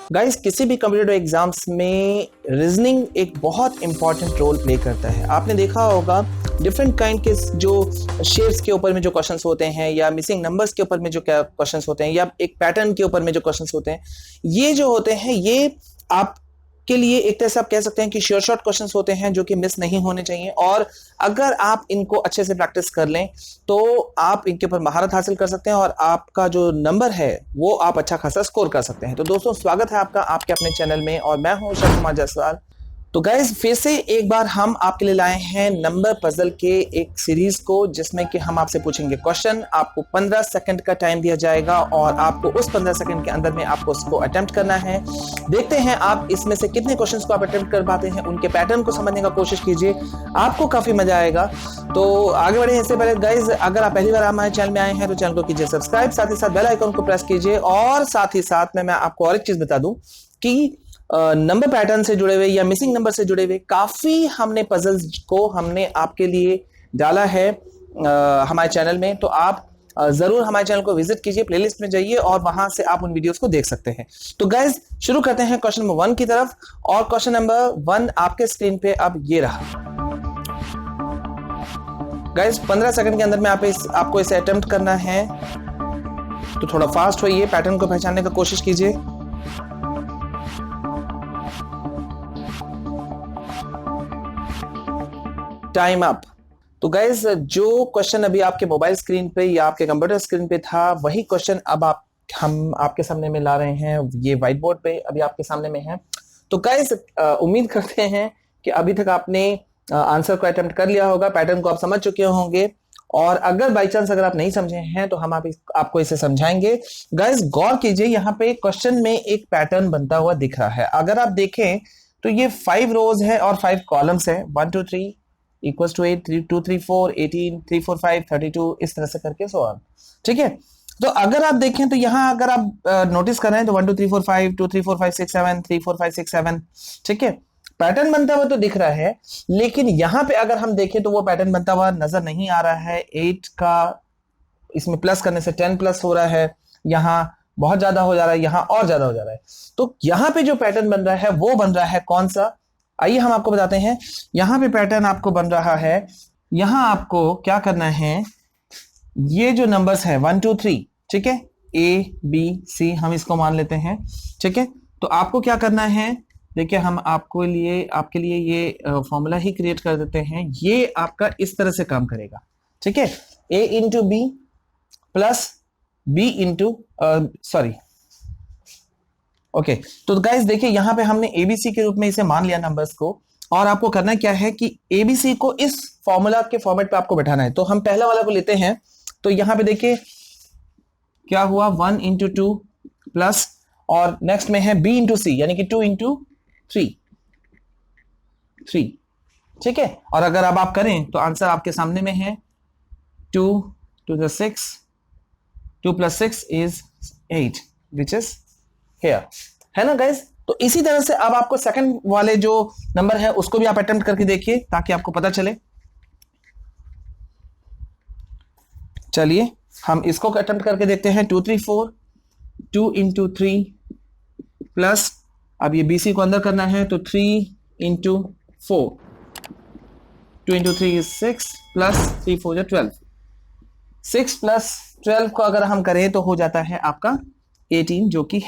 Guys, किसी भी competitive exams में रीजनिंग एक बहुत इंपॉर्टेंट रोल प्ले करता है। आपने देखा होगा डिफरेंट काइंड के जो शेप्स के ऊपर में जो क्वेश्चंस होते हैं, या मिसिंग नंबर्स के ऊपर में जो क्वेश्चंस होते हैं, या एक पैटर्न के ऊपर में जो क्वेश्चंस होते हैं, ये जो होते हैं ये आपके लिए एक तरह से आप कह सकते हैं कि श्योर शॉट क्वेश्चंस होते हैं जो कि मिस नहीं होने चाहिए। और अगर आप इनको अच्छे से प्रैक्टिस कर लें तो आप इनके ऊपर महारत हासिल कर सकते हैं और आपका जो नंबर है वो आप अच्छा खासा स्कोर कर सकते हैं। तो दोस्तों, स्वागत है आपका आपके अपने चैनल में और मैं हूं शरद कुमार जायसवाल। तो गाइज, फिर से एक बार हम आपके लिए लाए हैं नंबर पजल के एक सीरीज को, जिसमें कि हम आपसे पूछेंगे क्वेश्चन। आपको 15 सेकंड का टाइम दिया जाएगा और आपको उस 15 सेकंड के अंदर में आपको उसको अटेम्प्ट करना है। देखते हैं आप इसमें से कितने क्वेश्चंस को आप अटेम्प्ट कर पाते हैं। उनके पैटर्न को समझने का कोशिश कीजिए, आपको काफी मजा आएगा। तो आगे बढ़े इससे पहले गाइज, अगर आप पहली बार हमारे चैनल में आए हैं तो चैनल को कीजिए सब्सक्राइब, साथ ही साथ बेल आइकन को प्रेस कीजिए। और साथ ही साथ में मैं आपको और एक चीज बता दूं कि नंबर पैटर्न से जुड़े हुए या मिसिंग नंबर से जुड़े हुए काफी हमने पजल्स को हमने आपके लिए डाला है हमारे चैनल में। तो आप जरूर हमारे चैनल को विजिट कीजिए, प्लेलिस्ट में जाइए और वहां से आप उन वीडियोस को देख सकते हैं। तो गाइज, शुरू करते हैं क्वेश्चन नंबर 1 की तरफ। और क्वेश्चन नंबर 1 आपके स्क्रीन पे अब ये रहा। गाइज, 15 सेकंड के अंदर में आपको इसे अटेम्प्ट करना है, तो थोड़ा फास्ट होइए, पैटर्न को पहचानने का कोशिश कीजिए। Time up. तो गाइज, जो क्वेश्चन अभी आपके मोबाइल स्क्रीन पे या आपके कंप्यूटर स्क्रीन पे था, वही क्वेश्चन अब हम आपके सामने में ला रहे हैं। ये व्हाइट बोर्ड पे अभी आपके सामने में है। तो गाइज, उम्मीद करते हैं कि अभी तक आपने आंसर को अटेम्प्ट कर लिया होगा, पैटर्न को आप समझ चुके होंगे। और अगर बाई चांस अगर आप नहीं समझे हैं तो हम आपको इसे समझाएंगे। गाइज, गौर कीजिए, यहाँ पे क्वेश्चन में एक पैटर्न बनता हुआ दिख रहा है। अगर आप देखें तो ये 5 रोज है और 5 कॉलम्स है। 1 2 3 इक्वल्स टू 8, 3 2 3 4 18, 3 4 5 32, इस तरह से करके सो ऑन। ठीक है, तो अगर आप देखें तो यहाँ अगर आप नोटिस कर रहे हैं तो 1 2 3 4 5, 2 3 4 5 6 7, 3 4 5 6 7, ठीक है, पैटर्न बनता हुआ तो दिख रहा है। लेकिन यहाँ पे अगर हम देखें तो वो पैटर्न बनता हुआ नजर नहीं आ रहा है। 8 का इसमें प्लस करने से 10 प्लस हो रहा है, यहाँ बहुत ज्यादा हो जा रहा है, यहाँ और ज्यादा हो जा रहा है। तो यहाँ पे जो पैटर्न बन रहा है वो बन रहा है कौन सा, आइए हम आपको बताते हैं। यहां पे पैटर्न आपको बन रहा है, यहां आपको क्या करना है, ये जो नंबर्स है 1 2 3, ठीक है, A B C हम इसको मान लेते हैं। ठीक है, तो आपको क्या करना है, देखिए हम आपके लिए ये फॉर्मूला ही क्रिएट कर देते हैं। ये आपका इस तरह से काम करेगा। ठीक है, A into B plus B into sorry okay. तो गाइस देखिए, यहां पे हमने एबीसी के रूप में इसे मान लिया नंबर्स को, और आपको करना क्या है कि एबीसी को इस फॉर्मूला के फॉर्मेट पे आपको बैठाना है। तो हम पहला वाला को लेते हैं। तो यहां पे देखिए क्या हुआ, 1 इंटू 2 प्लस, और नेक्स्ट में है B इंटू सी, यानी कि 2 इंटू 3। ठीक है, और अगर अब आप करें तो आंसर आपके सामने में है 2 to the 6, 2 plus 6 is 8, which is here, है ना गाइस। तो इसी तरह से अब आपको सेकंड वाले जो नंबर है उसको भी आप अटेम्प्ट करके देखिए ताकि आपको पता चले। चलिए हम इसको अटेम्प्ट करके देखते हैं। 2 3 4, 2 इंटू 3 प्लस, अब ये बीसी को अंदर करना है तो 3 into 4, 2 into 3 is 6 plus 3 4 12, 6 plus 12 को अगर हम करें तो हो जाता है आपका 18, जो कि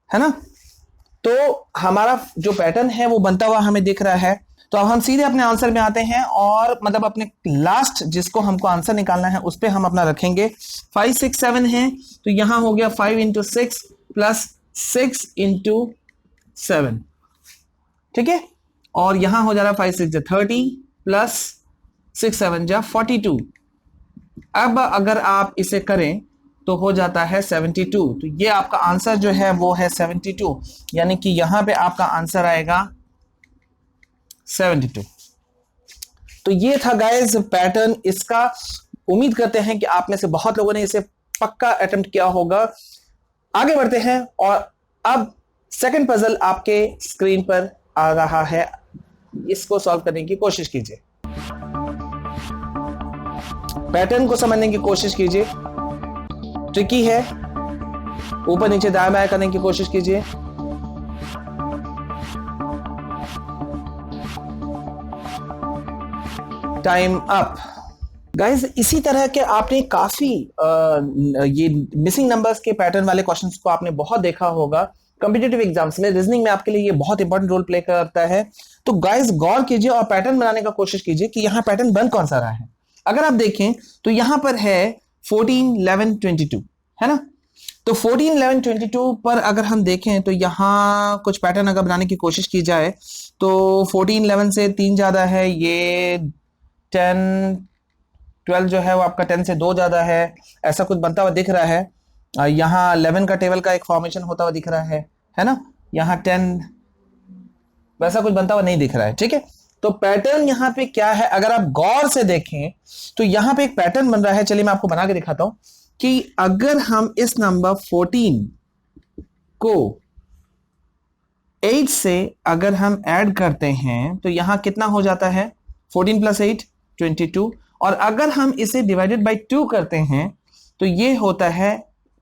है ना। तो हमारा जो पैटर्न है वो बनता हुआ हमें दिख रहा है। तो अब हम सीधे अपने आंसर में आते हैं, और मतलब अपने लास्ट जिसको हमको आंसर निकालना है उस पे हम अपना रखेंगे। 5 6 7 है, तो यहां हो गया 5 इंटू 6 प्लस 6 इंटू 7, ठीक है, और यहां हो जा रहा है 5 6 30 प्लस 6 7 42। अब अगर आप इसे करें तो हो जाता है 72। तो ये आपका आंसर जो है वो है 72, यानी कि यहां पे आपका आंसर आएगा 72। तो ये था गाइस पैटर्न इसका। उम्मीद करते हैं कि आप में से बहुत लोगों ने इसे पक्का अटेम्प्ट किया होगा। आगे बढ़ते हैं, और अब सेकंड पजल आपके स्क्रीन पर आ रहा है, इसको सॉल्व करने की कोशिश कीजिए, पैटर्न को समझने की कोशिश कीजिए। ट्रिकी है, ऊपर नीचे दाएं बाएं करने की कोशिश कीजिए। Time up. गाइस इसी तरह के आपने काफी ये मिसिंग नंबर्स के पैटर्न वाले क्वेश्चंस को आपने बहुत देखा होगा कॉम्पिटिटिव एग्जाम्स में। रीजनिंग में आपके लिए ये बहुत इंपॉर्टेंट रोल प्ले करता है। तो गाइस गौर कीजिए और पैटर्न बनाने का कोशिश कीजिए कि यहाँ पैटर्न बन कौन सा रहा है। अगर आप देखें तो यहाँ पर है 14, 11, 22, है ना। तो 14, 11, 22 पर अगर हम देखें तो यहाँ कुछ पैटर्न अगर बनाने की कोशिश की जाए तो 14, 11 से 3 ज्यादा है, ये 10, 12 जो है वो आपका 10 से 2 ज्यादा है, ऐसा कुछ बनता हुआ दिख रहा है। यहाँ 11 का टेबल का एक फॉर्मेशन होता हुआ दिख रहा है ना। यहाँ 10 वैसा कुछ बनता हुआ नहीं दिख रहा है, ठीक है। तो पैटर्न यहाँ पे क्या है, अगर आप गौर से देखें तो यहाँ पे एक पैटर्न बन रहा है। चलिए मैं आपको बना के दिखाता हूं कि अगर हम इस नंबर 14 को 8 से अगर हम ऐड करते हैं तो यहां कितना हो जाता है, 14 प्लस 8 22, और अगर हम इसे डिवाइडेड बाय 2 करते हैं तो ये होता है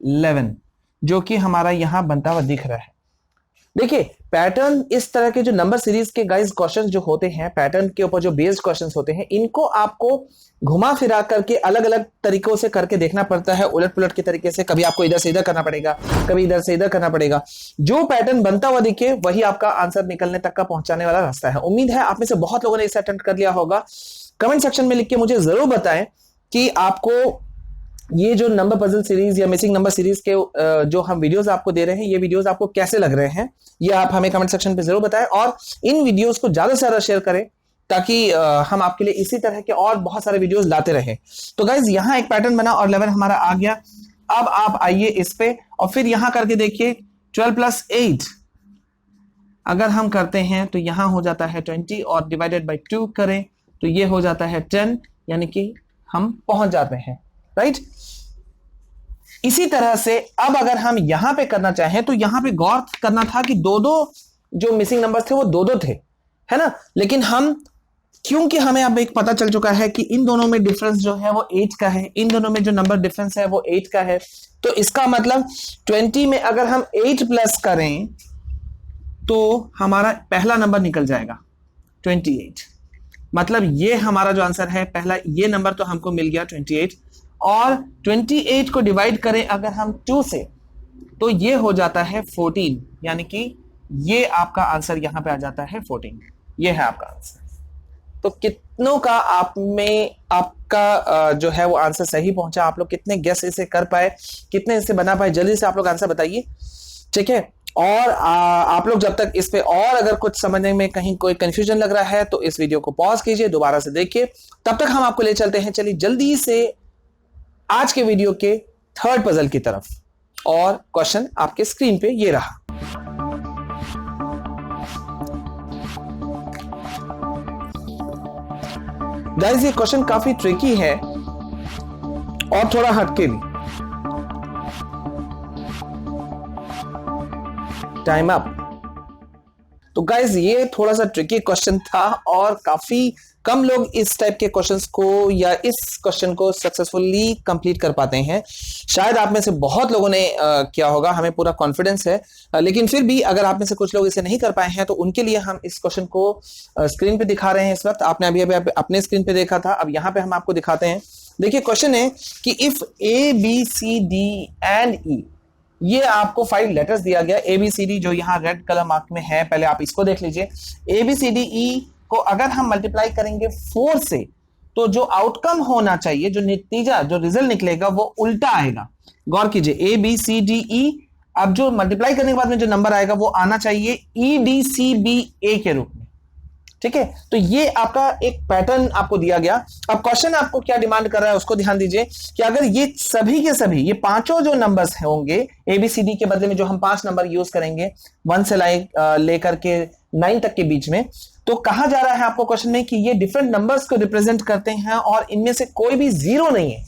11, जो कि हमारा यहां बनता हुआ दिख रहा है। देखिए पैटर्न इस तरह के जो नंबर सीरीज के गाइस क्वेश्चंस जो होते हैं, पैटर्न के ऊपर जो बेस्ड क्वेश्चंस होते हैं, इनको आपको घुमा फिरा करके अलग अलग तरीकों से करके देखना पड़ता है, उलट पुलट के तरीके से। कभी आपको इधर से इधर करना पड़ेगा, कभी इधर से इधर करना पड़ेगा। जो पैटर्न बनता हुआ दिखे वही आपका आंसर निकलने तक का पहुंचाने वाला रास्ता है। उम्मीद है आप में से बहुत लोगों ने इसे अटेम्प्ट कर लिया होगा। कमेंट सेक्शन में लिख के मुझे जरूर बताएं कि आपको ये जो नंबर पजल सीरीज या मिसिंग नंबर सीरीज के जो हम वीडियोस आपको दे रहे हैं, ये वीडियोस आपको कैसे लग रहे हैं, ये आप हमें कमेंट सेक्शन पे जरूर बताएं। और इन वीडियोस को ज्यादा से ज्यादा शेयर करें ताकि हम आपके लिए इसी तरह के और बहुत सारे वीडियोस लाते रहें। तो गाइज यहाँ एक पैटर्न बना और 11 हमारा आ गया। अब आप आइए इस पे और फिर यहां करके देखिए 12 प्लस 8 अगर हम करते हैं तो यहां हो जाता है 20, और डिवाइडेड बाई 2 करें तो ये हो जाता है 10, यानी कि हम पहुंच जाते हैं, राइट। इसी तरह से अब अगर हम यहां पे करना चाहें तो यहां पे गौर करना था कि दो दो जो मिसिंग नंबर्स थे वो दो दो थे, है ना। लेकिन हम, क्योंकि हमें अब एक पता चल चुका है कि इन दोनों में डिफरेंस जो है वो 8 का है, इन दोनों में जो नंबर डिफरेंस है वो 8 का है, तो इसका मतलब 20 में अगर हम 8 प्लस करें तो हमारा पहला नंबर निकल जाएगा 28। मतलब ये हमारा जो आंसर है पहला, ये नंबर तो हमको मिल गया 28, और 28 को डिवाइड करें अगर हम 2 से तो ये हो जाता है 14, यानी कि ये आपका आंसर यहां पे आ जाता है 14। ये है आपका आंसर। तो कितनों का आप में आपका जो है वो आंसर सही पहुंचा, आप लोग कितने गेस इसे कर पाए, कितने इसे बना पाए, जल्दी से आप लोग आंसर बताइए, ठीक है। और आप लोग जब तक इस पे और अगर कुछ समझने में कहीं कोई कंफ्यूजन लग रहा है तो इस वीडियो को पॉज कीजिए, दोबारा से देखिए, तब तक हम आपको ले चलते हैं। चलिए जल्दी से आज के वीडियो के थर्ड पजल की तरफ, और क्वेश्चन आपके स्क्रीन पे ये रहा। गाइस ये क्वेश्चन काफी ट्रिकी है और थोड़ा हटके भी। Time up. तो गाइस ये थोड़ा सा ट्रिकी क्वेश्चन था और काफी कम लोग इस टाइप के क्वेश्चंस को या इस क्वेश्चन को सक्सेसफुली कंप्लीट कर पाते हैं। शायद आप में से बहुत लोगों ने किया होगा, हमें पूरा कॉन्फिडेंस है, लेकिन फिर भी अगर आप में से कुछ लोग इसे नहीं कर पाए हैं तो उनके लिए हम इस क्वेश्चन को स्क्रीन पे दिखा रहे हैं इस वक्त। आपने अभी अपने स्क्रीन पे देखा था, अब यहाँ पे हम आपको दिखाते हैं। देखिए क्वेश्चन है कि if A B C D and E, ये आपको 5 लेटर्स दिया गया, ए बी सी डी जो यहाँ रेड कलर मार्क में है, पहले आप इसको देख लीजिए। ए बी सी डी ई को अगर हम मल्टीप्लाई करेंगे 4 से तो जो आउटकम होना चाहिए, जो नतीजा, जो रिजल्ट निकलेगा वो उल्टा आएगा। गौर कीजिए, ए बी सी डी ई, अब जो मल्टीप्लाई करने के बाद में जो नंबर आएगा वो आना चाहिए ई डी सी बी ए के रूप में, ठीक है। तो ये आपका एक पैटर्न आपको दिया गया। अब क्वेश्चन आपको क्या डिमांड कर रहा है उसको ध्यान दीजिए कि अगर ये सभी के सभी, ये पांचों जो नंबर्स होंगे एबीसीडी के बदले में जो हम 5 नंबर यूज करेंगे 1 से लेकर के 9 तक के बीच में, तो कहा जा रहा है आपको क्वेश्चन में कि ये डिफरेंट नंबर्स को रिप्रेजेंट करते हैं और इनमें से कोई भी 0 नहीं है।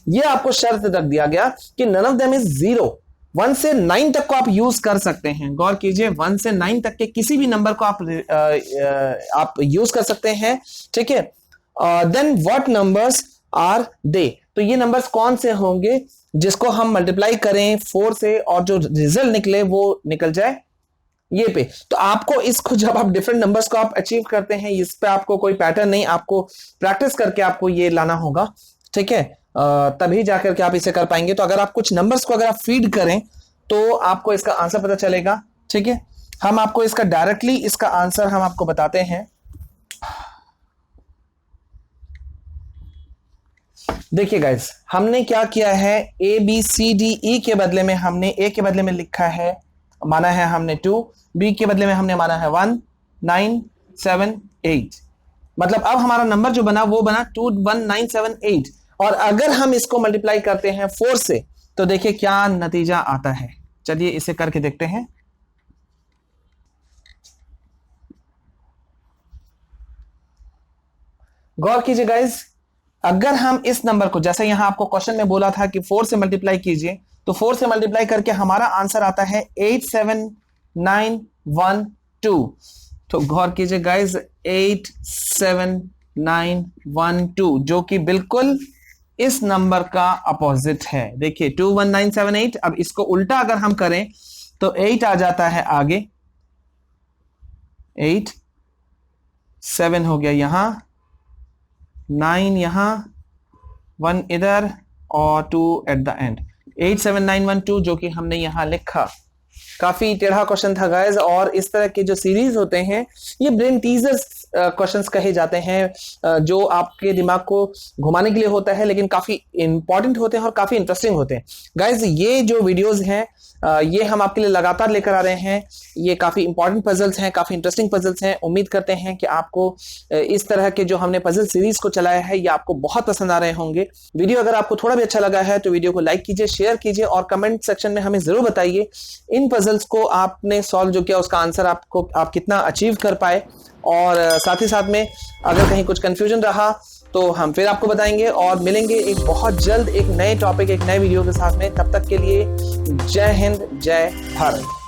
ये आपको शर्त रख दिया गया कि नन ऑफ देम इज 0। 1 से 9 तक को आप यूज कर सकते हैं। गौर कीजिए, 1 से 9 तक के किसी भी नंबर को आप यूज कर सकते हैं, ठीक है। Then what numbers are they. तो ये नंबर्स कौन से होंगे जिसको हम मल्टीप्लाई करें 4 से और जो रिजल्ट निकले वो निकल जाए ये पे। तो आपको इसको जब आप डिफरेंट नंबर्स को आप अचीव करते हैं, इस पे आपको कोई पैटर्न नहीं, आपको प्रैक्टिस करके आपको ये लाना होगा, ठीक है, तभी जाकर के आप इसे कर पाएंगे। तो अगर आप कुछ नंबर्स को अगर आप फीड करें तो आपको इसका आंसर पता चलेगा, ठीक है। हम आपको इसका डायरेक्टली इसका आंसर हम आपको बताते हैं। देखिए गाइस, हमने क्या किया है, ए बी सी डी ई के बदले में हमने ए के बदले में लिखा है, माना है हमने 2, बी के बदले में हमने माना है 1, 9, 7, 8। मतलब अब हमारा नंबर जो बना वो बना 2, 1, 9, 7, 8। और अगर हम इसको मल्टीप्लाई करते हैं 4 से तो देखिए क्या नतीजा आता है। चलिए इसे करके देखते हैं। गौर कीजिए गाइस, अगर हम इस नंबर को, जैसे यहां आपको क्वेश्चन में बोला था कि 4 से मल्टीप्लाई कीजिए, तो 4 से मल्टीप्लाई करके हमारा आंसर आता है 87912। तो गौर कीजिए गाइस, 87912 जो कि बिल्कुल इस नंबर का अपोजिट है। देखिए 21978। अब इसको उल्टा अगर हम करें तो 8 आ जाता है आगे, 8, 7 हो गया यहां, 9 यहां, 1 इधर और 2 एट द एंड। 87912 जो कि हमने यहां लिखा। काफी टेढ़ा क्वेश्चन था गाइस, और इस तरह के जो सीरीज होते हैं ये ब्रेन टीजर्स क्वेश्चंस कहे जाते हैं, जो आपके दिमाग को घुमाने के लिए होता है, लेकिन काफी इंपॉर्टेंट होते हैं और काफी इंटरेस्टिंग होते हैं। गाइस ये जो वीडियोस हैं ये हम आपके लिए लगातार लेकर आ रहे हैं। ये काफी इंपॉर्टेंट पजल्स हैं, काफी इंटरेस्टिंग पजल्स हैं। उम्मीद करते हैं कि आपको इस तरह के जो हमने पजल सीरीज को चलाया है ये आपको बहुत पसंद आ रहे होंगे। वीडियो अगर आपको थोड़ा भी अच्छा लगा है तो वीडियो को लाइक कीजिए, शेयर कीजिए और कमेंट सेक्शन में हमें जरूर बताइए इन पजल्स को आपने सॉल्व जो किया उसका आंसर आप कितना अचीव कर पाए। और साथ ही साथ में अगर कहीं कुछ कंफ्यूजन रहा तो हम फिर आपको बताएंगे और मिलेंगे एक बहुत जल्द एक नए टॉपिक, एक नए वीडियो के साथ में। तब तक के लिए जय हिंद, जय भारत।